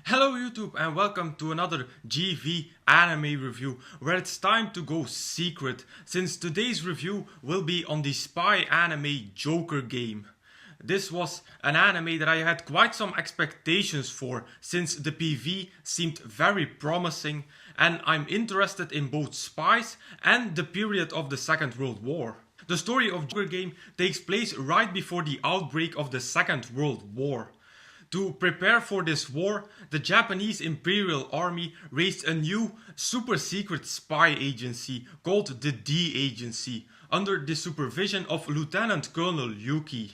Hello YouTube and welcome to another GV anime review where it's time to go secret since today's review will be on the spy anime Joker game. This was an anime that I had quite some expectations for since the PV seemed very promising and I'm interested in both Spies and the period of the Second World War. The story of Joker game takes place right before the outbreak of the Second World War. To prepare for this war, the Japanese Imperial Army raised a new super secret spy agency called the D Agency under the supervision of Lieutenant Colonel Yuki.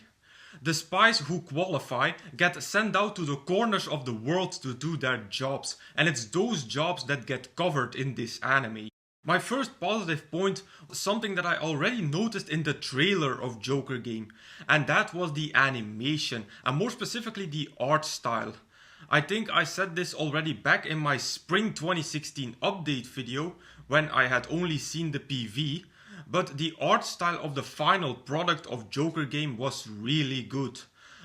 The spies who qualify get sent out to the corners of the world to do their jobs, and it's those jobs that get covered in this anime. My first positive point was something that I already noticed in the trailer of Joker game, and that was the animation, and more specifically the art style. I think I said this already back in my Spring 2016 update video, when I had only seen the PV, but the art style of the final product of Joker game was really good.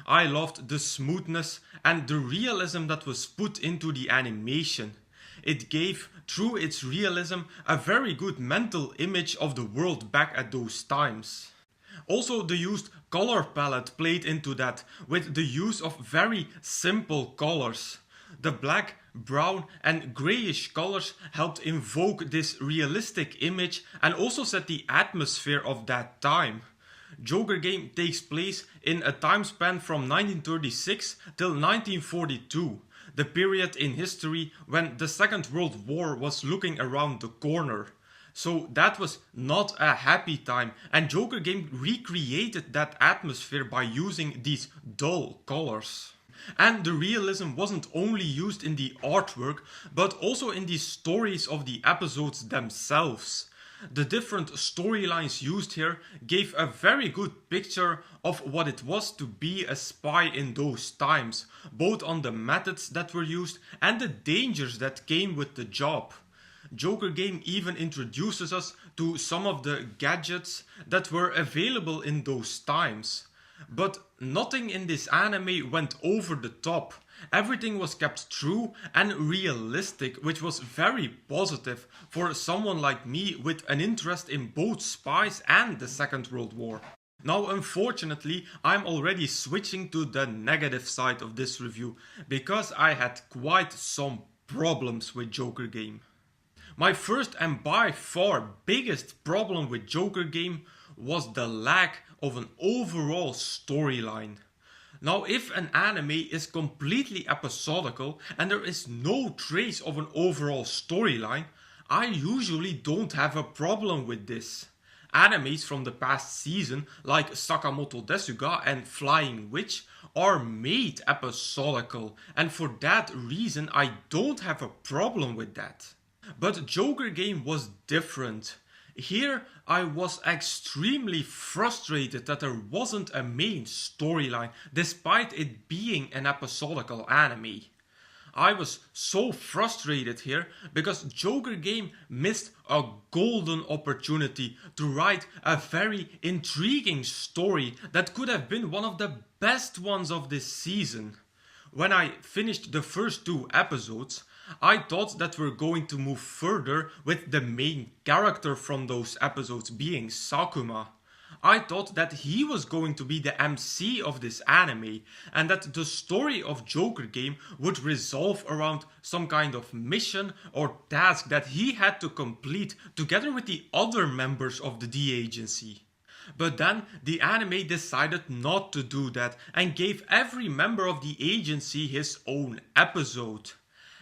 I loved the smoothness and the realism that was put into the animation. It gave, through its realism, a very good mental image of the world back at those times. Also, the used color palette played into that, with the use of very simple colors. The black, brown and greyish colors helped invoke this realistic image and also set the atmosphere of that time. Joker game takes place in a time span from 1936 till 1942. The period in history when the Second World War was looking around the corner. So that was not a happy time, and Joker game recreated that atmosphere by using these dull colors. And the realism wasn't only used in the artwork, but also in the stories of the episodes themselves. The different storylines used here gave a very good picture of what it was to be a spy in those times, both on the methods that were used and the dangers that came with the job. Joker game even introduces us to some of the gadgets that were available in those times. But nothing in this anime went over the top. Everything was kept true and realistic, which was very positive for someone like me with an interest in both Spies and the Second World War. Now unfortunately I'm already switching to the negative side of this review, because I had quite some problems with Joker game. My first and by far biggest problem with Joker game was the lack of an overall storyline. Now, if an anime is completely episodical and there is no trace of an overall storyline, I usually don't have a problem with this. Animes from the past season, like Sakamoto Desuga and Flying Witch, are made episodical, and for that reason I don't have a problem with that. But Joker game was different. Here I was extremely frustrated that there wasn't a main storyline despite it being an episodical anime. I was so frustrated here because Joker game missed a golden opportunity to write a very intriguing story that could have been one of the best ones of this season. When I finished the first two episodes, I thought that we're going to move further with the main character from those episodes being Sakuma. I thought that he was going to be the MC of this anime and that the story of Joker game would resolve around some kind of mission or task that he had to complete together with the other members of the D Agency. But then the anime decided not to do that and gave every member of the agency his own episode.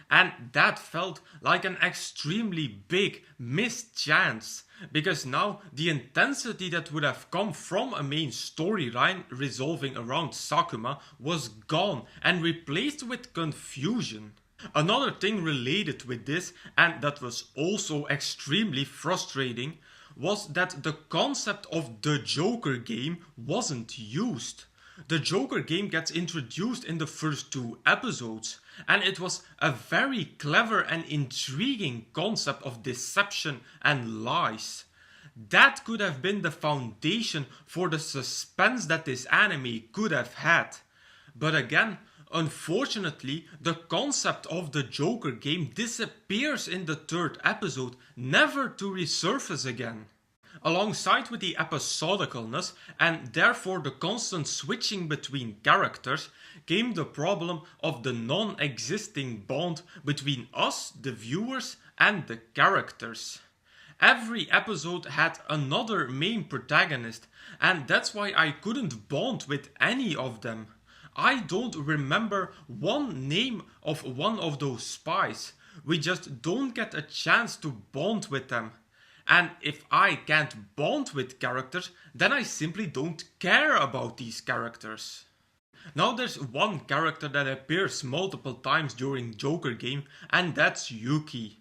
And that felt like an extremely big missed chance, because now the intensity that would have come from a main storyline resolving around Sakuma was gone and replaced with confusion. Another thing related with this, and that was also extremely frustrating, was that the concept of the Joker game wasn't used. The Joker game gets introduced in the first two episodes, and it was a very clever and intriguing concept of deception and lies. That could have been the foundation for the suspense that this anime could have had. But again, Unfortunately, the concept of the Joker game disappears in the third episode, never to resurface again. Alongside with the episodicalness and therefore the constant switching between characters came the problem of the non-existing bond between us, the viewers, and the characters. Every episode had another main protagonist, and that's why I couldn't bond with any of them. I don't remember one name of one of those spies. We just don't get a chance to bond with them. And if I can't bond with characters, then I simply don't care about these characters. Now there's one character that appears multiple times during Joker game, and that's Yuki.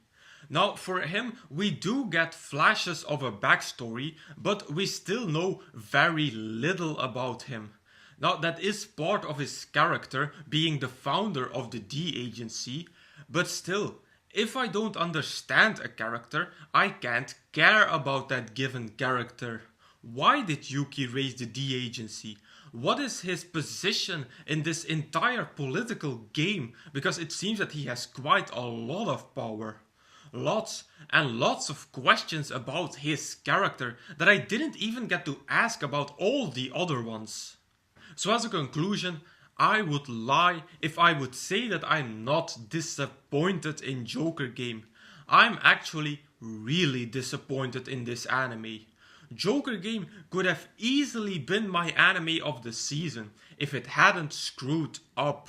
Now for him we do get flashes of a backstory, but we still know very little about him. Now that is part of his character being the founder of the D agency, but still, if I don't understand a character, I can't care about that given character. Why did Yuki raise the D agency? What is his position in this entire political game? Because it seems that he has quite a lot of power. Lots and lots of questions about his character that I didn't even get to ask about all the other ones. So as a conclusion, I would lie if I would say that I'm not disappointed in Joker game. I'm actually really disappointed in this anime. Joker game could have easily been my anime of the season if it hadn't screwed up.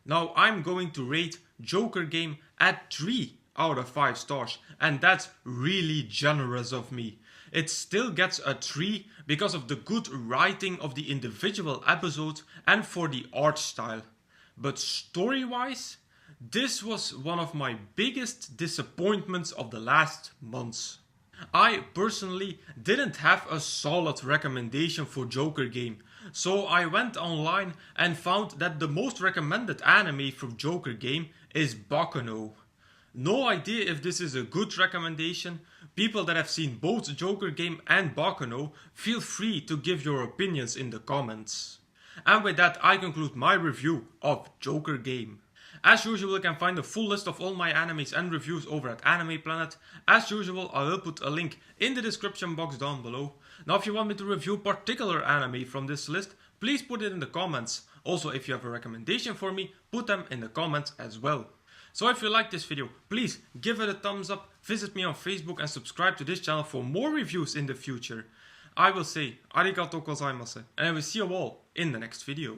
Now I'm going to rate Joker game at 3 out of 5 stars, and that's really generous of me. It still gets a 3 because of the good writing of the individual episodes and for the art style. But story-wise, this was one of my biggest disappointments of the last months. I personally didn't have a solid recommendation for Joker game, so I went online and found that the most recommended anime from Joker game is Baccano. No idea if this is a good recommendation. People that have seen both Joker game and Baccano, feel free to give your opinions in the comments. And with that I conclude my review of Joker game. As usual, you can find the full list of all my animes and reviews over at Anime Planet. As usual, I will put a link in the description box down below. Now if you want me to review particular anime from this list, please put it in the comments. Also, if you have a recommendation for me, put them in the comments as well. So if you like this video, please give it a thumbs up, visit me on Facebook and subscribe to this channel for more reviews in the future. I will say arigatou gozaimasu and I will see you all in the next video.